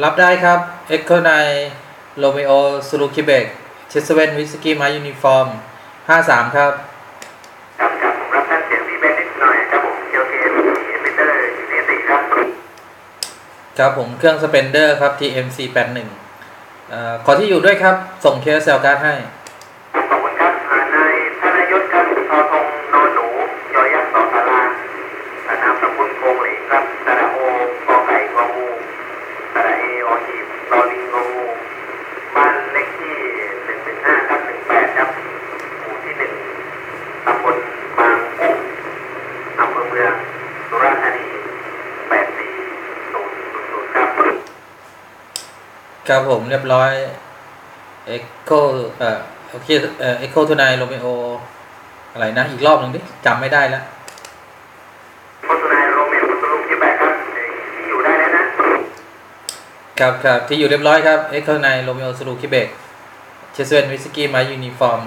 รับได้ครับ Echo 9 Romeo Zulu Quebec 77 Whiskey My Uniform 53ครับครับผมรับท่านเสียงพี่เบนนิดหน่อยครับผมเคียวเคมีเอมิเตอร์4ครับครับผมเครื่อง Spender ครับ TMC81 ขอที่อยู่ด้วยครับส่งเคสเซลการ์ดให้ขอบคุณครับนายธนยศครับทอทงนอนหนูยอยักษ์สอสารานามสกุลโคงเหลงครับสระโอกอไก่กองูสระเออหีบลอลิงกองูบ้านเลขที่115ครับ18ครับหมู่ที่1ตำบลบางกุ้งอำเภอเมืองสุราษฎร์ธานี84000ครับครับผมเรียบร้อย Echo โอเคEcho 9 Romeo อะไรนะอีกรอบหนึ่งดิจำไม่ได้แล้วโฆษณาโรเมโอสรุปที่แบบครับที่อยู่ได้แล้วนะครับที่อยู่เรียบร้อยครับ Echo 9 Romeo Zulu Quebec 77 Whiskey My Uniform